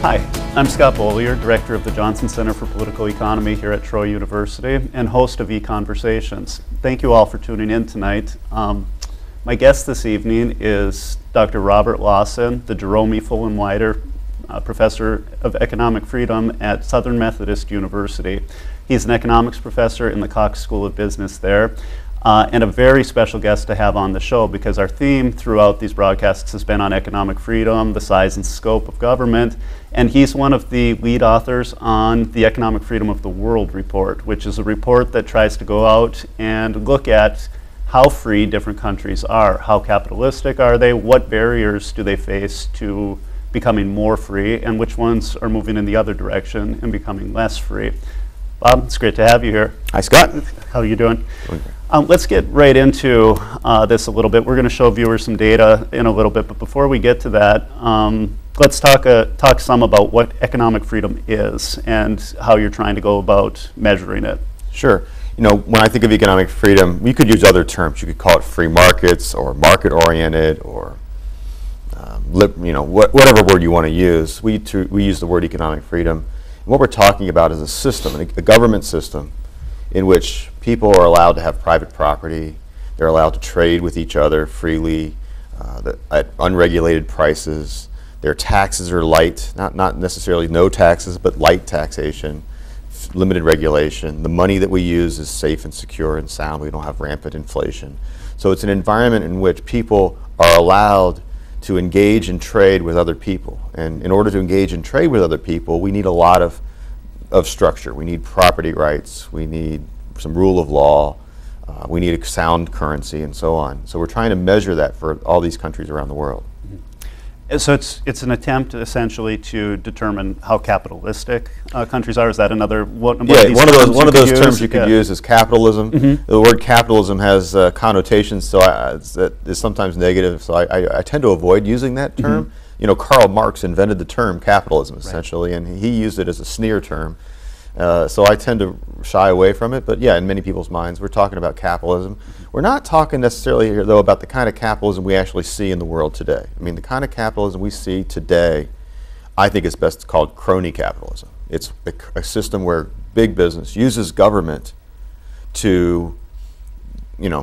Hi, I'm Scott Beaulier, Director of the Johnson Center for Political Economy here at Troy University and host of EconVersations. Thank you all for tuning in tonight. My guest this evening is Dr. Robert Lawson, the Jerome E. Fullenwider Professor of Economic Freedom at Southern Methodist University. He's an economics professor in the Cox School of Business there. And a very special guest to have on the show because our theme throughout these broadcasts has been on economic freedom, the size and scope of government, and he's one of the lead authors on the Economic Freedom of the World report, which is a report that tries to go out and look at how free different countries are, how capitalistic are they, what barriers do they face to becoming more free, and which ones are moving in the other direction and becoming less free. Bob, it's great to have you here. Hi, Scott. How are you doing? Let's get right into this a little bit. We're going to show viewers some data in a little bit, but before we get to that, let's talk some about what economic freedom is and how you're trying to go about measuring it. Sure. You know, when I think of economic freedom, we could use other terms. You could call it free markets or market-oriented or whatever word you want to use. We use the word economic freedom. And what we're talking about is a system, a government system, in which people are allowed to have private property, they're allowed to trade with each other freely at unregulated prices, their taxes are light, not necessarily no taxes, but light taxation, limited regulation. The money that we use is safe and secure and sound. We don't have rampant inflation. So it's an environment in which people are allowed to engage in trade with other people. And in order to engage in trade with other people, we need a lot of structure. We need property rights, we need some rule of law, we need a sound currency, and so on. So we're trying to measure that for all these countries around the world. Mm-hmm. So it's an attempt essentially to determine how capitalistic countries are. Is that another one? Yeah, one of those terms you could use is capitalism. Mm-hmm. The word capitalism has connotations, so that is sometimes negative. So I tend to avoid using that term. Mm-hmm. You know, Karl Marx invented the term capitalism, essentially, right, and he used it as a sneer term. So I tend to shy away from it, but yeah, in many people's minds, we're talking about capitalism. Mm-hmm. We're not talking necessarily here, though, about the kind of capitalism we actually see in the world today. I mean, the kind of capitalism we see today, I think is best called crony capitalism. It's a system where big business uses government to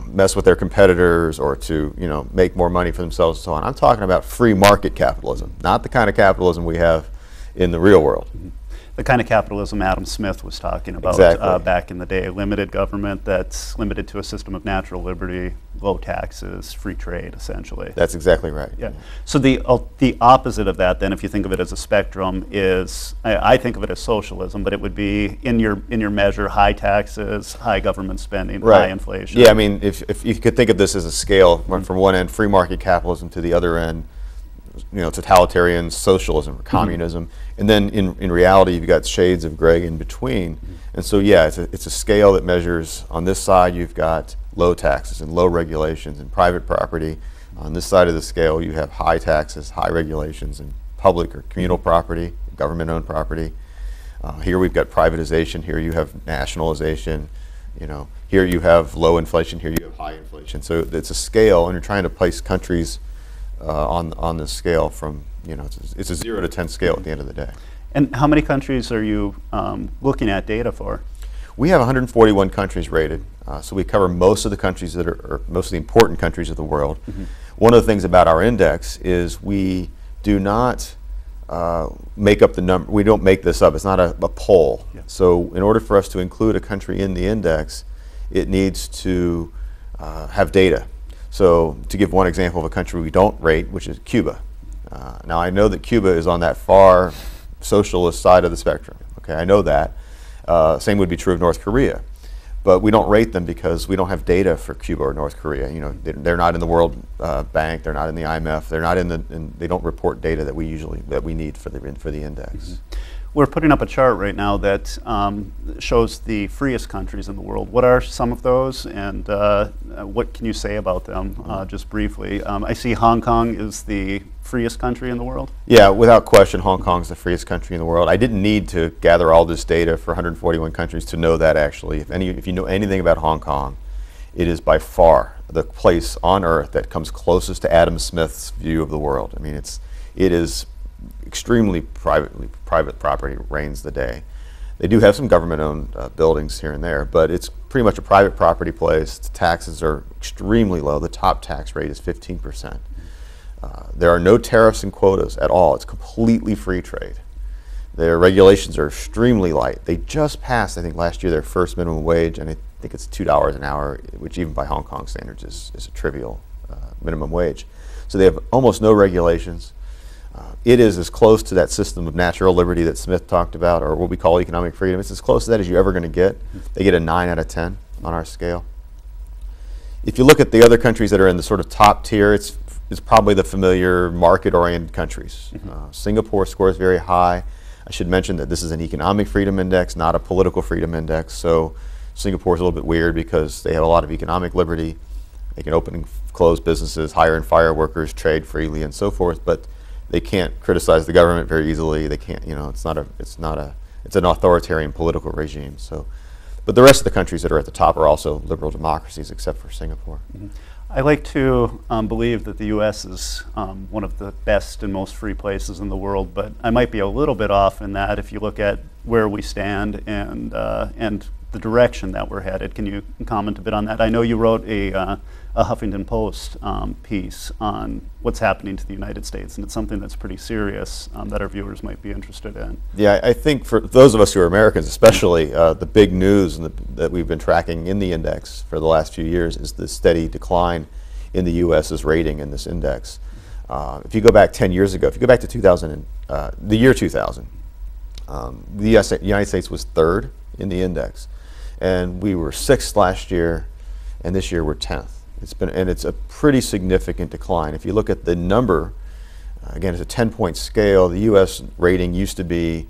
mess with their competitors or to, make more money for themselves and so on. I'm talking about free market capitalism, not the kind of capitalism we have in the real world. Mm-hmm. The kind of capitalism Adam Smith was talking about back in the day, limited government that's limited to a system of natural liberty, low taxes, free trade, essentially. That's exactly right. Yeah. So the opposite of that, then, if you think of it as a spectrum, is I think of it as socialism, but it would be in your measure high taxes, high government spending, right, high inflation. Yeah, I mean, if you could think of this as a scale, from one end free market capitalism to the other end, totalitarian socialism or communism, and then in reality you've got shades of gray in between. And so yeah, it's a scale that measures, on this side you've got low taxes and low regulations and private property. On this side of the scale you have high taxes, high regulations, and public or communal property, government-owned property. Here we've got privatization, here you have nationalization, here you have low inflation, here you have high inflation. So it's a scale, and you're trying to place countries on this scale from, it's a 0 to 10 scale at the end of the day. And how many countries are you looking at data for? We have 141 countries rated, so we cover most of the countries that are most of the important countries of the world. Mm-hmm. One of the things about our index is we do not make up the number. We don't make this up. It's not a poll. Yeah. So in order for us to include a country in the index, it needs to have data. So to give one example of a country we don't rate, which is Cuba. Now I know that Cuba is on that far socialist side of the spectrum. Okay, I know that. Same would be true of North Korea. But we don't rate them because we don't have data for Cuba or North Korea. They're not in the World Bank. They're not in the IMF. They're not they don't report data that we need for the index. Mm-hmm. We're putting up a chart right now that shows the freest countries in the world. What are some of those, and what can you say about them, just briefly? I see Hong Kong is the freest country in the world. Yeah, without question, Hong Kong is the freest country in the world. I didn't need to gather all this data for 141 countries to know that, actually. If you know anything about Hong Kong, it is by far the place on earth that comes closest to Adam Smith's view of the world. I mean, it is extremely private property reigns the day. They do have some government-owned buildings here and there, but it's pretty much a private property place. The taxes are extremely low. The top tax rate is 15%. There are no tariffs and quotas at all. It's completely free trade. Their regulations are extremely light. They just passed, I think, last year their first minimum wage, and I think it's $2 an hour, which even by Hong Kong standards is a trivial minimum wage. So they have almost no regulations. It is as close to that system of natural liberty that Smith talked about, or what we call economic freedom. It's as close to that as you're ever going to get. They get a 9 out of 10 on our scale. If you look at the other countries that are in the sort of top tier, it's probably the familiar market-oriented countries. Singapore scores very high. I should mention that this is an economic freedom index, not a political freedom index. So Singapore is a little bit weird because they have a lot of economic liberty. They can open and close businesses, hire and fire workers, trade freely, and so forth. But they can't criticize the government very easily. They can't, you know, it's an authoritarian political regime. So, but the rest of the countries that are at the top are also liberal democracies, except for Singapore. I like to believe that the U.S. is one of the best and most free places in the world, but I might be a little bit off in that if you look at where we stand and the direction that we're headed. Can you comment a bit on that? I know you wrote a Huffington Post piece on what's happening to the United States, and it's something that's pretty serious that our viewers might be interested in. Yeah, I think for those of us who are Americans, especially, the big news that we've been tracking in the index for the last few years is the steady decline in the U.S.'s rating in this index. If you go back 10 years ago, if you go back to the year 2000, the United States was 3rd in the index, and we were 6th last year, and this year we're 10th. It's a pretty significant decline. If you look at the number, again, it's a 10-point scale. The U.S. rating used to be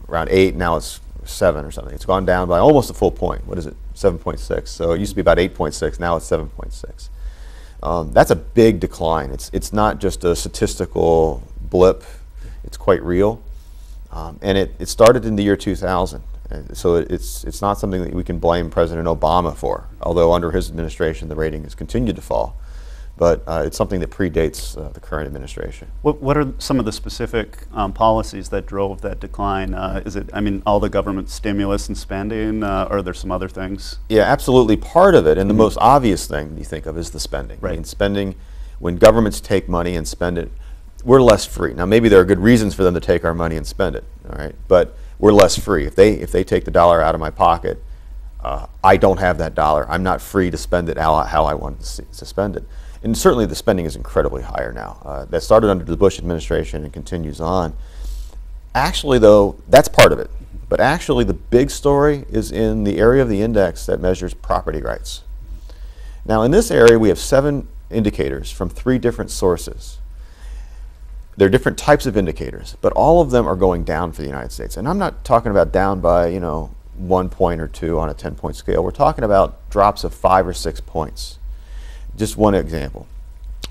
around 8, now it's 7 or something. It's gone down by almost a full point. What is it? 7.6. So it used to be about 8.6. Now it's 7.6. That's a big decline. It's not just a statistical blip. It's quite real. And it started in the year 2000. So it's not something that we can blame President Obama for, although under his administration the rating has continued to fall. But it's something that predates the current administration. What are some of the specific policies that drove that decline? Is it, I mean, all the government stimulus and spending, or are there some other things? Yeah, absolutely. Part of it, and the most obvious thing you think of, is the spending. Right. I mean, spending, when governments take money and spend it, we're less free. Now, maybe there are good reasons for them to take our money and spend it, all right? But we're less free. If they take the dollar out of my pocket, I don't have that dollar. I'm not free to spend it how I want to spend it. And certainly the spending is incredibly higher now. That started under the Bush administration and continues on. Actually, though, that's part of it. But actually the big story is in the area of the index that measures property rights. Now, in this area, we have 7 indicators from 3 different sources. There are different types of indicators, but all of them are going down for the United States. And I'm not talking about down by, 1 point or 2 on a 10-point scale. We're talking about drops of 5 or 6 points. Just one example.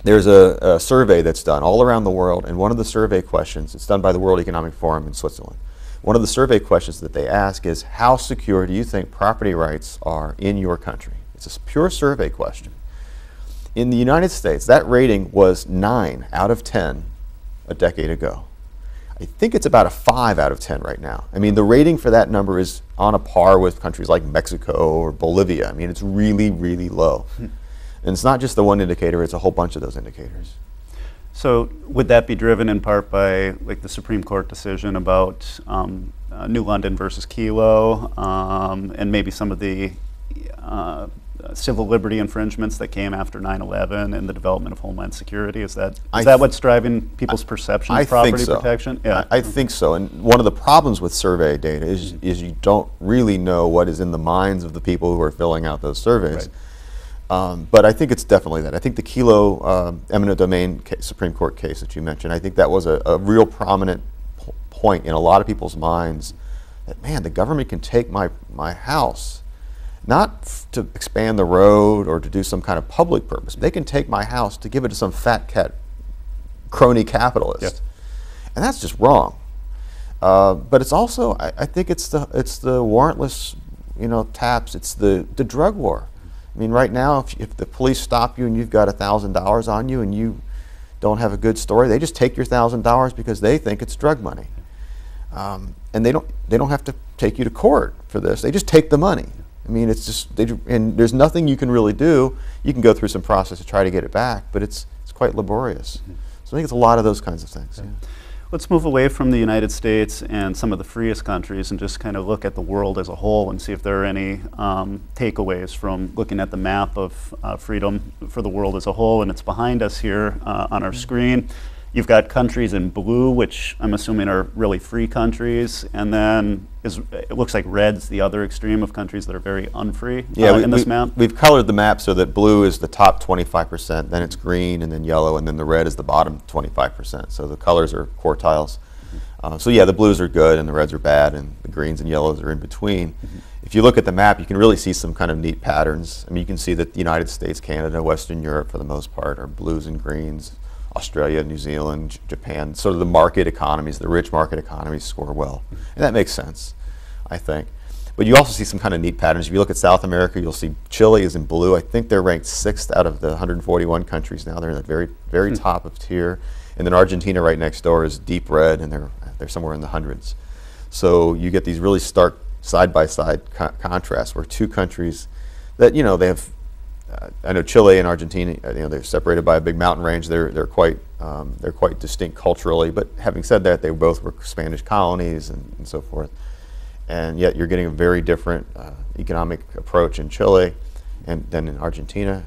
There's a survey that's done all around the world, and one of the survey questions, it's done by the World Economic Forum in Switzerland. One of the survey questions that they ask is, how secure do you think property rights are in your country? It's a pure survey question. In the United States, that rating was 9 out of 10 a decade ago. I think it's about a 5 out of 10 right now. I mean, the rating for that number is on a par with countries like Mexico or Bolivia. I mean, it's really, really low. And it's not just the one indicator, it's a whole bunch of those indicators. So would that be driven in part by like the Supreme Court decision about New London versus Kelo, and maybe some of the civil liberty infringements that came after 9/11 and the development of Homeland Security? Is that what's driving people's perception of property protection? Yeah, I think so. And one of the problems with survey data is you don't really know what is in the minds of the people who are filling out those surveys. Right. But I think it's definitely that. I think the Kelo eminent domain Supreme Court case that you mentioned, I think that was a real prominent point in a lot of people's minds that, man, the government can take my house, not to expand the road or to do some kind of public purpose. They can take my house to give it to some fat cat crony capitalist. Yep. And that's just wrong. But it's also, I think it's the warrantless, taps. It's the drug war. I mean, right now, if the police stop you and you've got $1,000 on you and you don't have a good story, they just take your $1,000 because they think it's drug money. And they don't have to take you to court for this. They just take the money. I mean, it's just, and there's nothing you can really do. You can go through some process to try to get it back, but it's quite laborious. So I think it's a lot of those kinds of things. Yeah. Let's move away from the United States and some of the freest countries and just kind of look at the world as a whole and see if there are any takeaways from looking at the map of freedom for the world as a whole. And it's behind us here on our screen. You've got countries in blue, which I'm assuming are really free countries, and then it looks like red's the other extreme of countries that are very unfree in this map. We've colored the map so that blue is the top 25%, then it's green, and then yellow, and then the red is the bottom 25%. So the colors are quartiles. So yeah, the blues are good, and the reds are bad, and the greens and yellows are in between. If you look at the map, you can really see some kind of neat patterns. I mean, you can see that the United States, Canada, Western Europe, for the most part, are blues and greens. Australia, New Zealand, Japan, sort of the market economies, the rich market economies score well. And that makes sense, I think. But you also see some kind of neat patterns. If you look at South America, you'll see Chile is in blue. I think they're ranked 6th out of the 141 countries now. They're in the very, very top of tier. And then Argentina right next door is deep red, and they're somewhere in the hundreds. So you get these really stark side-by-side contrasts where two countries that, you know, they have I know Chile and Argentina, you know, they're separated by a big mountain range. They're quite distinct culturally. But having said that, they both were Spanish colonies and so forth. And yet you're getting a very different economic approach in Chile and then in Argentina.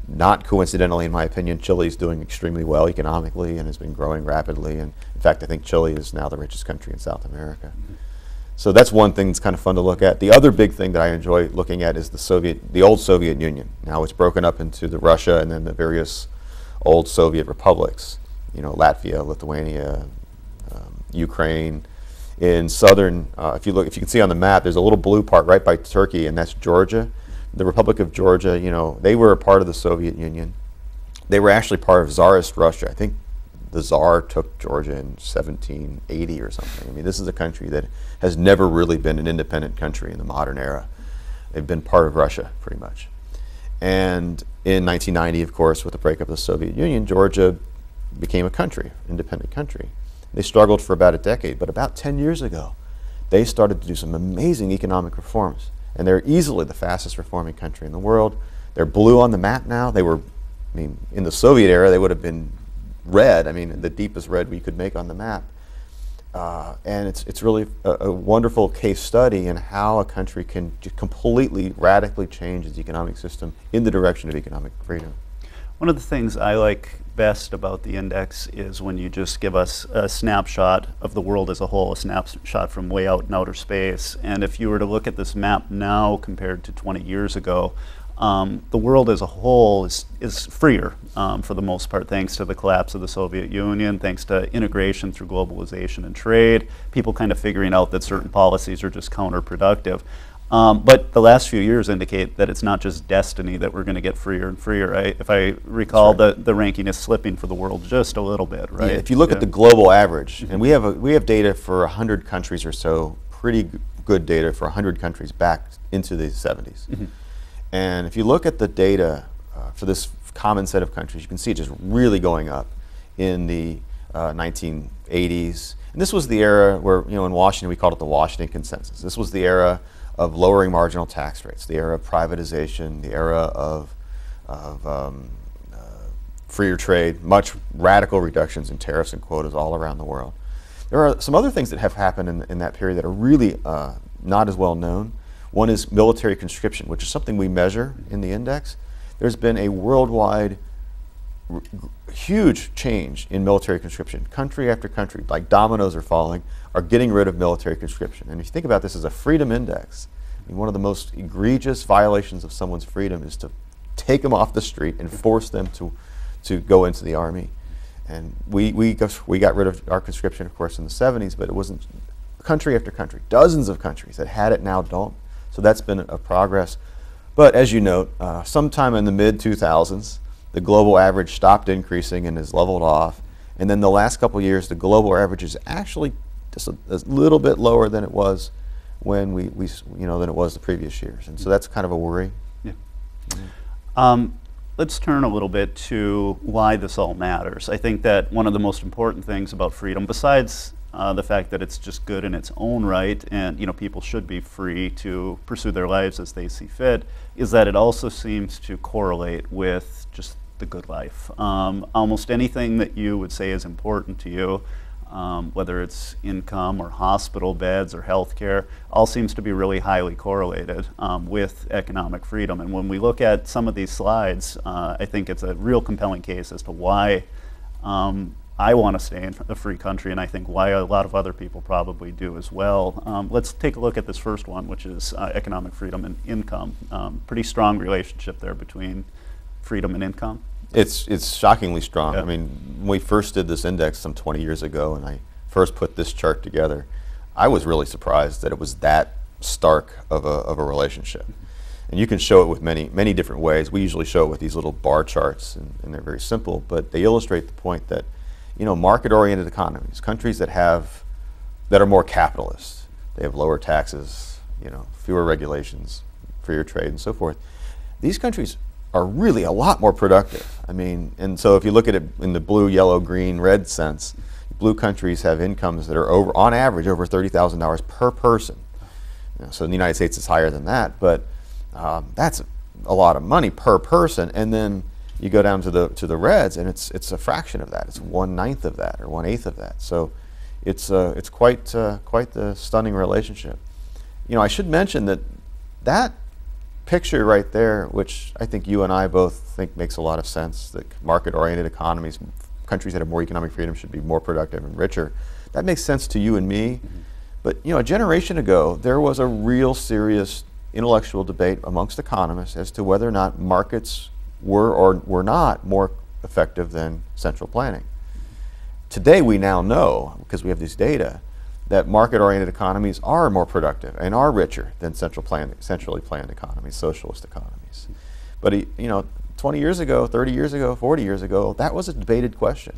Not coincidentally, in my opinion, Chile is doing extremely well economically and has been growing rapidly. And in fact, I think Chile is now the richest country in South America. So that's one thing that's kind of fun to look at. The other big thing that I enjoy looking at is the old Soviet Union. Now it's broken up into the Russia and then the various old Soviet republics. You know, Latvia, Lithuania, Ukraine. In southern, if you can see on the map, there's a little blue part right by Turkey, and that's Georgia. The Republic of Georgia, you know, they were a part of the Soviet Union. They were actually part of Tsarist Russia. I think the Tsar took Georgia in 1780 or something. I mean, this is a country that has never really been an independent country in the modern era. They've been part of Russia, pretty much. And in 1990, of course, with the breakup of the Soviet Union, Georgia became a country, independent country. They struggled for about a decade, but about 10 years ago, they started to do some amazing economic reforms. And they're easily the fastest reforming country in the world. They're blue on the map now. They were, I mean, in the Soviet era, they would have been red, I mean, the deepest red we could make on the map. And it's really a wonderful case study in how a country can completely, radically change its economic system in the direction of economic freedom. One of the things I like best about the index is when you just give us a snapshot of the world as a whole, a snapshot from way out in outer space. And if you were to look at this map now compared to 20 years ago, the world as a whole is freer for the most part, thanks to the collapse of the Soviet Union, thanks to integration through globalization and trade, people kind of figuring out that certain policies are just counterproductive. But the last few years indicate that it's not just destiny that we're going to get freer and freer, right? If I recall, right, the ranking is slipping for the world just a little bit, right? Yeah, if you look at the global average, and we have data for 100 countries or so, pretty good data for 100 countries back into the 70s. And if you look at the data for this common set of countries, you can see it just really going up in the 1980s. And this was the era where, you know, in Washington, we called it the Washington Consensus. This was the era of lowering marginal tax rates, the era of privatization, the era of freer trade, much radical reductions in tariffs and quotas all around the world. There are some other things that have happened in that period that are really not as well known. One is military conscription, which is something we measure in the index. There's been a worldwide huge change in military conscription. Country after country, like dominoes are falling, are getting rid of military conscription. And if you think about this as a freedom index, I mean, one of the most egregious violations of someone's freedom is to take them off the street and force them to go into the army. And we got rid of our conscription, of course, in the 70s, but it wasn't country after country. Dozens of countries that had it now don't. So that's been a progress. But as you note, sometime in the mid-2000s, the global average stopped increasing and has leveled off. And then the last couple of years, the global average is actually just a little bit lower than it was when than it was the previous years. And so that's kind of a worry. Yeah. let's turn a little bit to why this all matters. I think that one of the most important things about freedom, besides the fact that it's just good in its own right, and people should be free to pursue their lives as they see fit, is that it also seems to correlate with just the good life. Almost anything that you would say is important to you, whether it's income or hospital beds or healthcare, all seems to be really highly correlated with economic freedom. And when we look at some of these slides, I think it's a real compelling case as to why I want to stay in a free country, and I think why a lot of other people probably do as well. Let's take a look at this first one, which is economic freedom and income. Pretty strong relationship there between freedom and income. It's shockingly strong. Yeah. I mean, when we first did this index some 20 years ago, and I first put this chart together, I was really surprised that it was that stark of a relationship. And you can show it with many different ways. We usually show it with these little bar charts, and they're very simple, but they illustrate the point that market-oriented economies, countries that are more capitalist, they have lower taxes, fewer regulations, freer trade, and so forth. These countries are really a lot more productive. I mean, and so if you look at it in the blue, yellow, green, red sense, blue countries have incomes that are on average over $30,000 per person. So in the United States it's higher than that, but that's a lot of money per person. And then you go down to the reds, and it's a fraction of that. It's 1/9 of that or 1/8 of that. So it's quite the stunning relationship. I should mention that picture right there, which I think you and I both think makes a lot of sense, that market-oriented economies, countries that have more economic freedom should be more productive and richer. That makes sense to you and me. Mm-hmm. But a generation ago, there was a real serious intellectual debate amongst economists as to whether or not markets were or were not more effective than central planning. Today we now know, because we have this data, that market-oriented economies are more productive and are richer than centrally planned economies, socialist economies. But 20 years ago, 30 years ago, 40 years ago, that was a debated question.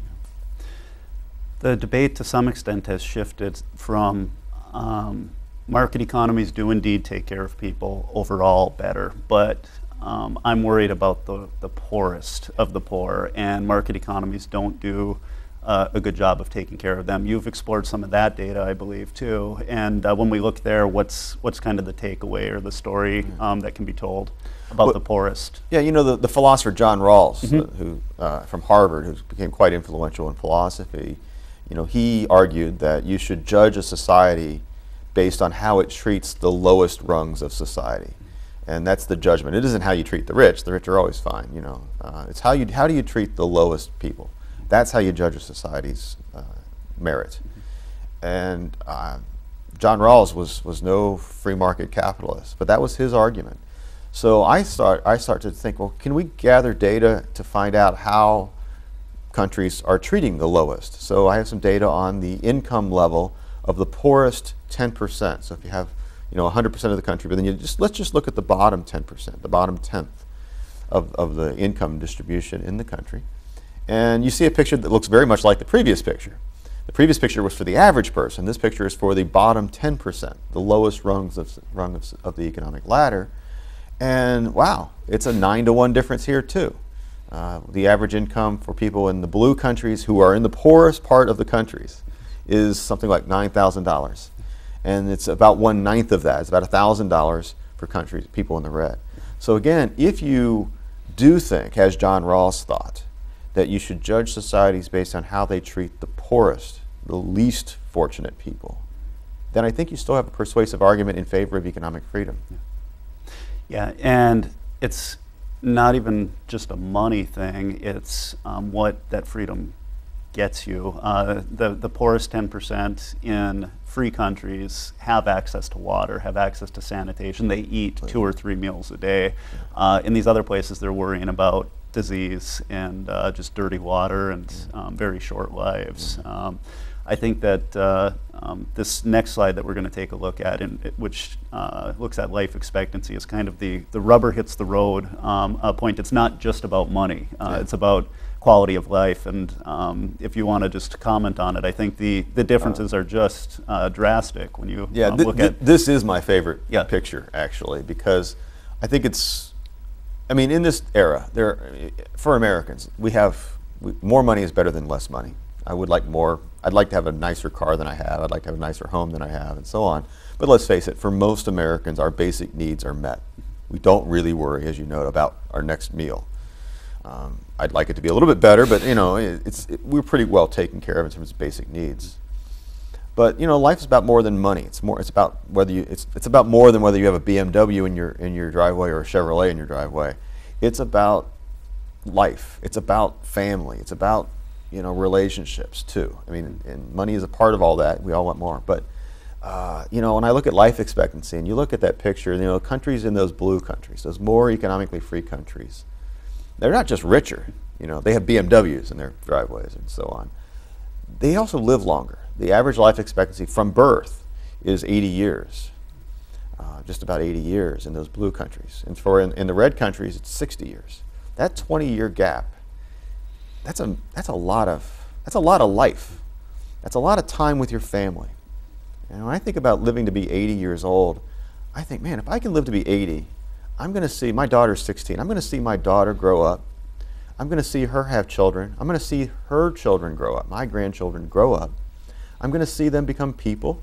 The debate to some extent has shifted from market economies do indeed take care of people overall better, but I'm worried about the poorest of the poor, and market economies don't do a good job of taking care of them. You've explored some of that data, I believe, too. And when we look there, what's kind of the takeaway or the story that can be told about the poorest? Yeah, the philosopher John Rawls, Mm-hmm. who from Harvard, who became quite influential in philosophy, he argued that you should judge a society based on how it treats the lowest rungs of society. And that's the judgment. It isn't how you treat the rich. The rich are always fine, It's how do you treat the lowest people. That's how you judge a society's merit. And John Rawls was no free market capitalist, but that was his argument. So I start to think, well, can we gather data to find out how countries are treating the lowest? So I have some data on the income level of the poorest 10%. So if you have 100% of the country, but then let's just look at the bottom 10%, the bottom 10th of the income distribution in the country. And you see a picture that looks very much like the previous picture. The previous picture was for the average person. This picture is for the bottom 10%, the lowest rungs of the economic ladder. And wow, it's a 9-to-1 difference here too. The average income for people in the blue countries who are in the poorest part of the countries is something like $9,000. And it's about 1/9 of that. It's about $1,000 for people in the red. So again, if you do think, as John Rawls thought, that you should judge societies based on how they treat the poorest, the least fortunate people, then I think you still have a persuasive argument in favor of economic freedom. Yeah, and it's not even just a money thing, it's what that freedom gets you. The poorest 10% in free countries have access to water, have access to sanitation. They eat 2 or 3 meals a day. In these other places, they're worrying about disease and just dirty water and very short lives. I think that this next slide that we're going to take a look at, which looks at life expectancy, is kind of the rubber hits the road point. It's not just about money. It's about quality of life. And if you want to just comment on it, I think the differences are just drastic when you look at. This is my favorite picture, actually, because I think it's I mean, in this era, for Americans, more money is better than less money. I would like more. I'd like to have a nicer car than I have. I'd like to have a nicer home than I have, and so on. But let's face it, for most Americans, our basic needs are met. We don't really worry, as you know, about our next meal. I'd like it to be a little bit better, but we're pretty well taken care of in terms of basic needs. But life is about more than money. It's about it's about more than whether you have a BMW in your driveway or a Chevrolet in your driveway. It's about life. It's about family. It's about relationships too. I mean, and money is a part of all that. We all want more, but when I look at life expectancy, and you look at that picture, countries in those blue countries, those more economically free countries, they're not just richer. They have BMWs in their driveways and so on. They also live longer. The average life expectancy from birth is 80 years, just about 80 years in those blue countries. And in the red countries, it's 60 years. That 20-year gap, that's a lot of life. That's a lot of time with your family. And when I think about living to be 80 years old, I think, man, if I can live to be 80, I'm going to see, my daughter's 16, I'm going to see my daughter grow up. I'm going to see her have children. I'm going to see her children grow up, my grandchildren grow up. I'm going to see them become people.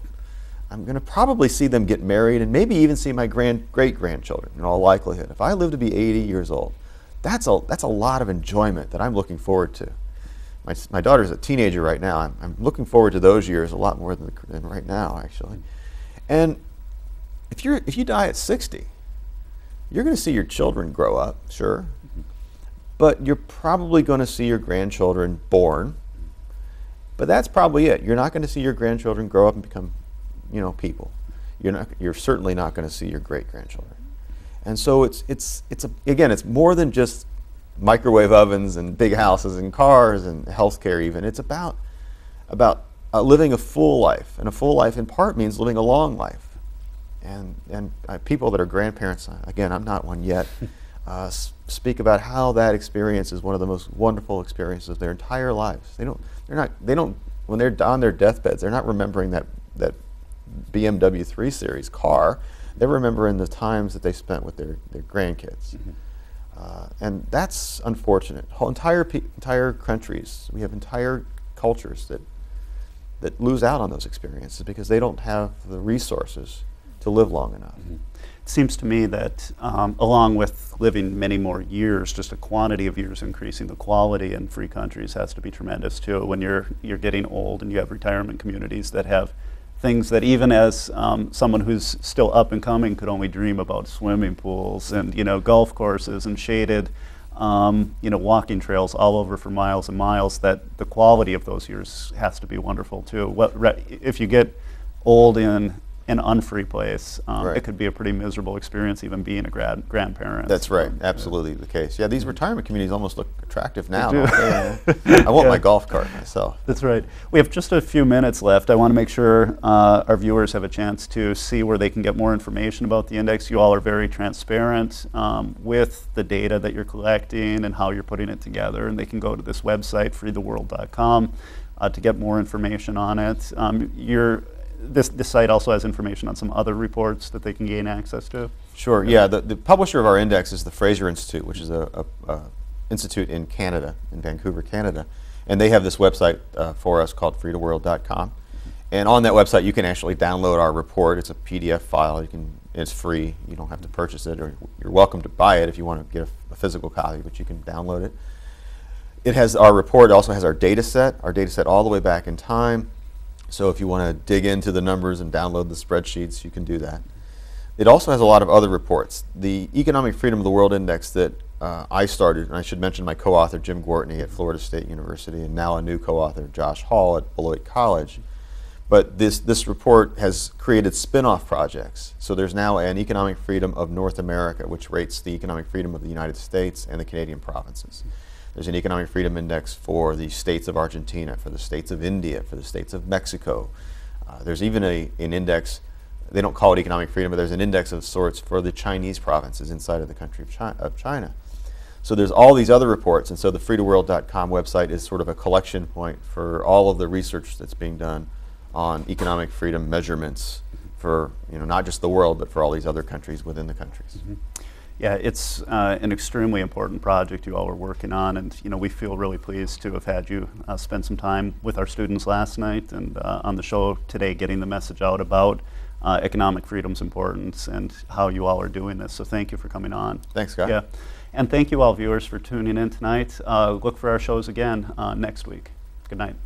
I'm going to probably see them get married and maybe even see my great-grandchildren in all likelihood. If I live to be 80 years old, that's a lot of enjoyment that I'm looking forward to. My daughter's a teenager right now. I'm looking forward to those years a lot more than right now, actually. And if you die at 60, you're going to see your children grow up, sure, but you're probably going to see your grandchildren born. But that's probably it. You're not going to see your grandchildren grow up and become, people. You're certainly not going to see your great-grandchildren. And so it's more than just microwave ovens and big houses and cars and healthcare even. It's about living a full life. And a full life in part means living a long life. And people that are grandparents, again, I'm not one yet, speak about how that experience is one of the most wonderful experiences of their entire lives. When they're on their deathbeds, they're not remembering that BMW 3 Series car. They're remembering the times that they spent with their grandkids. And that's unfortunate. Entire countries, we have entire cultures that lose out on those experiences because they don't have the resources to live long enough. It seems to me that along with living many more years, just the quantity of years increasing, the quality in free countries has to be tremendous too. When you're getting old and you have retirement communities that have things that even as someone who's still up and coming could only dream about, swimming pools and golf courses and shaded walking trails all over for miles and miles, that the quality of those years has to be wonderful too. If you get old in an unfree place, right. It could be a pretty miserable experience even being a grandparent. That's right, absolutely the case. Yeah, these retirement communities almost look attractive now. I want my golf cart myself. That's right. We have just a few minutes left. I want to make sure our viewers have a chance to see where they can get more information about the index. You all are very transparent with the data that you're collecting and how you're putting it together, and they can go to this website, freetheworld.com, to get more information on it. This site also has information on some other reports that they can gain access to. Sure, yeah. The publisher of our index is the Fraser Institute, which is a institute in Canada, in Vancouver, Canada. And they have this website for us called freetheworld.com. And on that website, you can actually download our report. It's a PDF file. It's free. You don't have to purchase it, or you're welcome to buy it if you want to get a physical copy, but you can download it. It has our report. It also has our data set all the way back in time. So if you want to dig into the numbers and download the spreadsheets, you can do that. It also has a lot of other reports. The Economic Freedom of the World Index that I started, and I should mention my co-author Jim Gortney at Florida State University, and now a new co-author Josh Hall at Beloit College. But this report has created spin-off projects. So there's now an Economic Freedom of North America, which rates the economic freedom of the United States and the Canadian provinces. There's an Economic Freedom Index for the states of Argentina, for the states of India, for the states of Mexico. There's even an index, they don't call it Economic Freedom, but there's an index of sorts for the Chinese provinces inside of the country of China. So there's all these other reports, and so the freetheworld.com website is sort of a collection point for all of the research that's being done on economic freedom measurements for not just the world, but for all these other countries within the countries. Mm-hmm. Yeah, it's an extremely important project you all are working on, and we feel really pleased to have had you spend some time with our students last night and on the show today, getting the message out about economic freedom's importance and how you all are doing this. So thank you for coming on. Thanks, Scott. Yeah, and thank you all viewers for tuning in tonight. Look for our shows again next week. Good night.